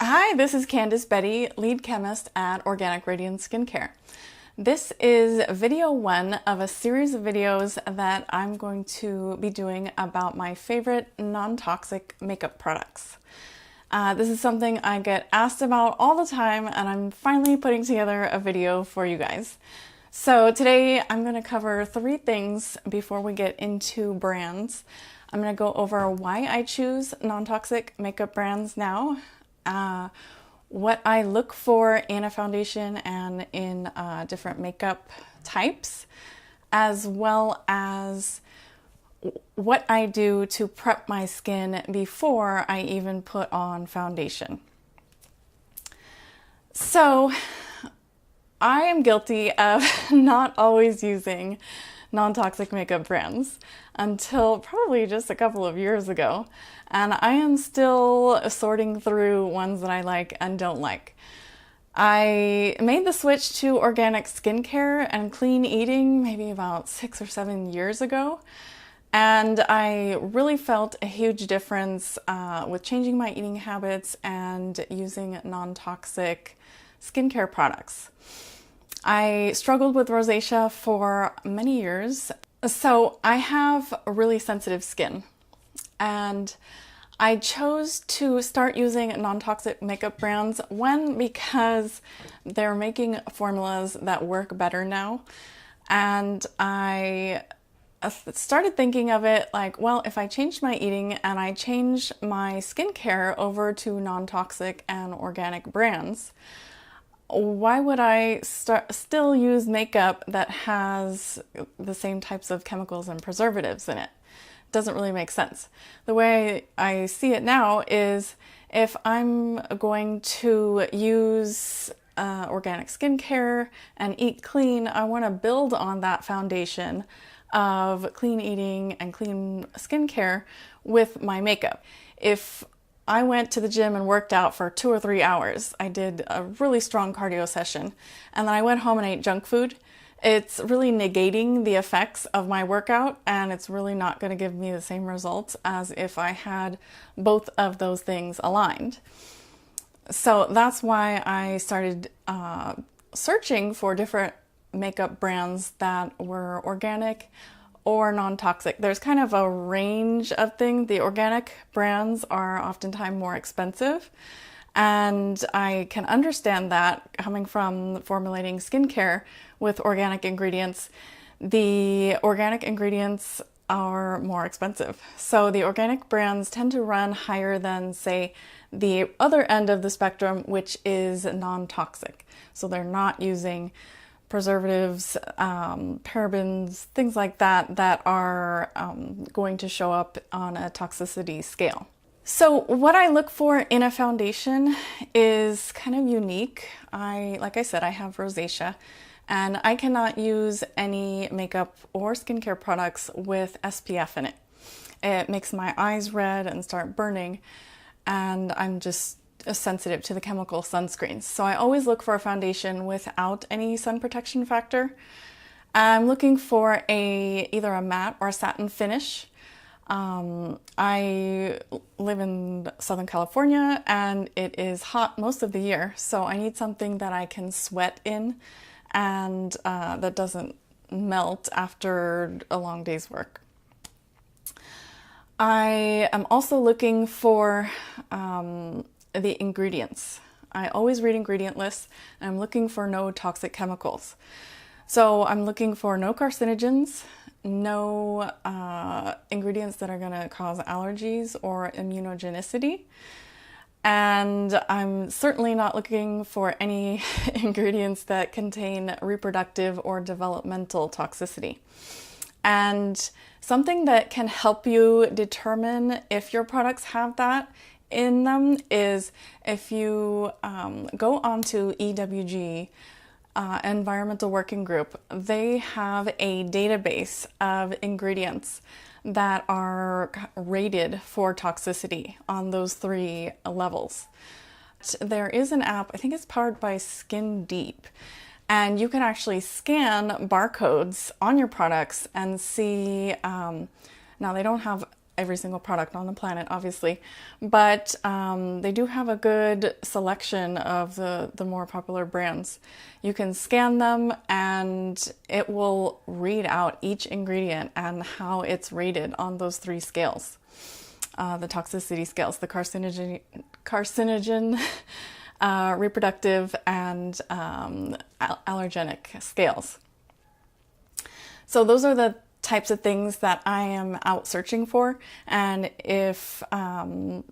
Hi, this is Candice Betty, lead chemist at Organic Radiance Skincare. This is video one of a series of videos that I'm going to be doing about my favorite non-toxic makeup products. This is something I get asked about all the time, and I'm finally putting together a video for you guys. So today I'm going to cover three things before we get into brands. I'm going to go over why I choose non-toxic makeup brands now, what I look for in a foundation and in different makeup types, as well as what I do to prep my skin before I even put on foundation. So I am guilty of not always using non-toxic makeup brands until probably just a couple of years ago. And I am still sorting through ones that I like and don't like. I made the switch to organic skincare and clean eating maybe about 6 or 7 years ago. And I really felt a huge difference with changing my eating habits and using non-toxic skincare products. I struggled with rosacea for many years. So I have really sensitive skin, and I chose to start using non-toxic makeup brands, one, because they're making formulas that work better now. And I started thinking of it like, well, if I changed my eating and I changed my skincare over to non-toxic and organic brands, why would I still use makeup that has the same types of chemicals and preservatives in it? Doesn't really make sense. The way I see it now is if I'm going to use organic skincare and eat clean, I want to build on that foundation of clean eating and clean skincare with my makeup. If I went to the gym and worked out for 2 or 3 hours, I did a really strong cardio session, and then I went home and ate junk food, it's really negating the effects of my workout, and it's really not going to give me the same results as if I had both of those things aligned. So that's why I started searching for different makeup brands that were organic or non-toxic. There's kind of a range of things. The organic brands are oftentimes more expensive, and I can understand that coming from formulating skincare with organic ingredients. The organic ingredients are more expensive. So the organic brands tend to run higher than, say, the other end of the spectrum, which is non-toxic. So they're not using preservatives, parabens, things like that, that are going to show up on a toxicity scale. So what I look for in a foundation is kind of unique. Like I said, I have rosacea, and I cannot use any makeup or skincare products with SPF in it. It makes my eyes red and start burning, and I'm just sensitive to the chemical sunscreens. So I always look for a foundation without any sun protection factor. I'm looking for either a matte or a satin finish. I live in Southern California, and it is hot most of the year, so I need something that I can sweat in and that doesn't melt after a long day's work. I am also looking for the ingredients. I always read ingredient lists, and I'm looking for no toxic chemicals. So I'm looking for no carcinogens, no ingredients that are going to cause allergies or immunogenicity. And I'm certainly not looking for any ingredients that contain reproductive or developmental toxicity. And something that can help you determine if your products have that in them is if you go onto EWG, Environmental Working Group, they have a database of ingredients that are rated for toxicity on those 3 levels. There is an app, I think it's powered by Skin Deep, and you can actually scan barcodes on your products and see, now they don't have every single product on the planet, obviously, but they do have a good selection of the more popular brands. You can scan them and it will read out each ingredient and how it's rated on those 3 scales. The toxicity scales, the carcinogen, reproductive, and allergenic scales. So those are the types of things that I am out searching for, and if one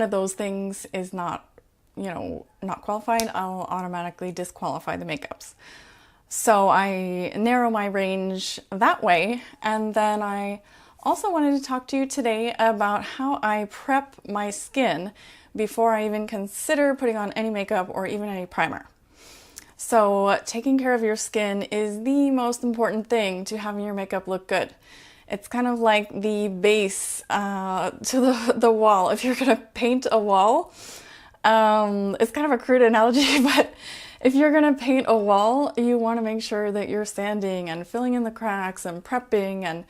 of those things is not qualified, I'll automatically disqualify the makeups. So I narrow my range that way. And then I also wanted to talk to you today about how I prep my skin before I even consider putting on any makeup or even any primer. So taking care of your skin is the most important thing to having your makeup look good. It's kind of like the base to the wall. If you're gonna paint a wall, it's kind of a crude analogy, but if you're gonna paint a wall, you wanna make sure that you're sanding and filling in the cracks and prepping and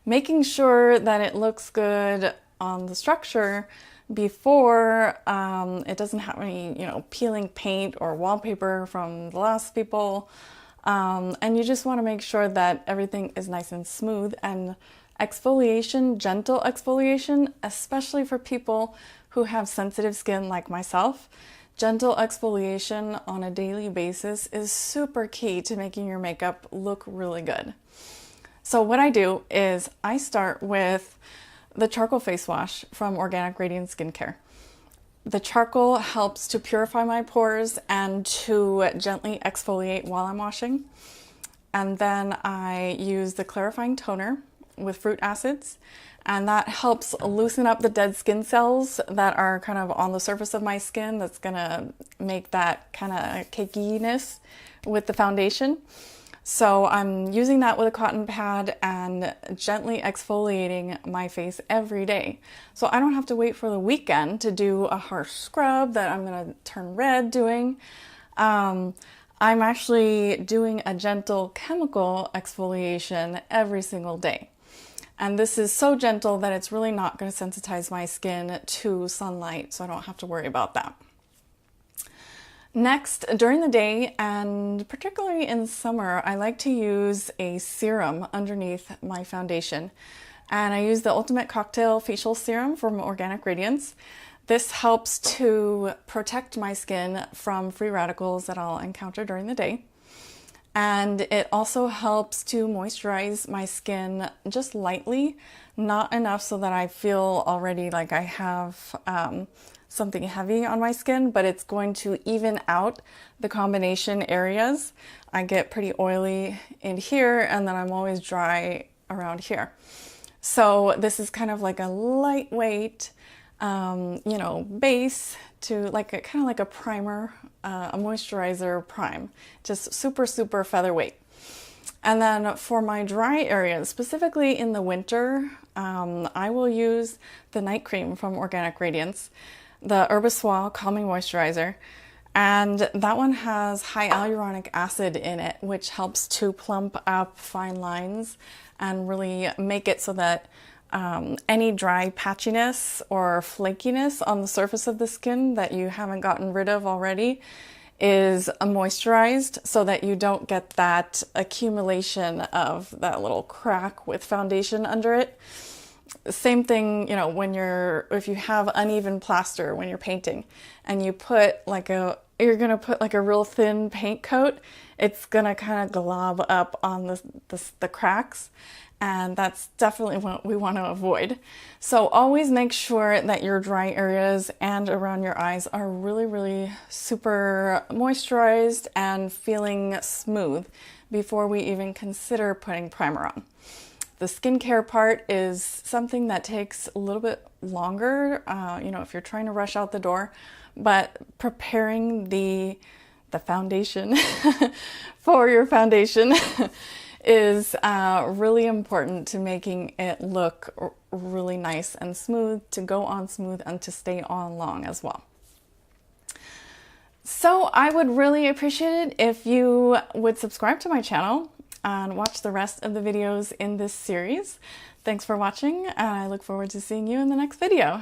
making sure that it looks good on the structure before it doesn't have any, peeling paint or wallpaper from the last people. And you just want to make sure that everything is nice and smooth. And exfoliation, gentle exfoliation, especially for people who have sensitive skin like myself, gentle exfoliation on a daily basis is super key to making your makeup look really good. So what I do is I start with the charcoal face wash from Organic Radiant Skincare. The charcoal helps to purify my pores and to gently exfoliate while I'm washing. And then I use the clarifying toner with fruit acids, and that helps loosen up the dead skin cells that are kind of on the surface of my skin. That's gonna make that kind of cakiness with the foundation. So I'm using that with a cotton pad and gently exfoliating my face every day. So I don't have to wait for the weekend to do a harsh scrub that I'm gonna turn red doing. I'm actually doing a gentle chemical exfoliation every single day. And this is so gentle that it's really not gonna sensitize my skin to sunlight, so I don't have to worry about that. Next, during the day, and particularly in summer, I like to use a serum underneath my foundation. And I use the Ultimate Cocktail Facial Serum from Organic Radiance. This helps to protect my skin from free radicals that I'll encounter during the day. And it also helps to moisturize my skin just lightly, not enough so that I feel already like I have something heavy on my skin, but it's going to even out the combination areas. I get pretty oily in here, and then I'm always dry around here. So this is kind of like a lightweight, base to kind of like a primer, a moisturizer prime, just super, super featherweight. And then for my dry areas, specifically in the winter, I will use the night cream from Organic Radiance, the Herbissois Calming Moisturizer. And that one has high hyaluronic acid in it, which helps to plump up fine lines and really make it so that any dry patchiness or flakiness on the surface of the skin that you haven't gotten rid of already is moisturized, so that you don't get that accumulation of that little crack with foundation under it. Same thing, if you have uneven plaster when you're painting and you're gonna put like a real thin paint coat, it's gonna kind of glob up on the cracks, and that's definitely what we want to avoid. So always make sure that your dry areas and around your eyes are really, really super moisturized and feeling smooth before we even consider putting primer on. The skincare part is something that takes a little bit longer, if you're trying to rush out the door, but preparing the foundation for your foundation is really important to making it look really nice and smooth, to go on smooth and to stay on long as well. So I would really appreciate it if you would subscribe to my channel and watch the rest of the videos in this series. Thanks for watching, and I look forward to seeing you in the next video.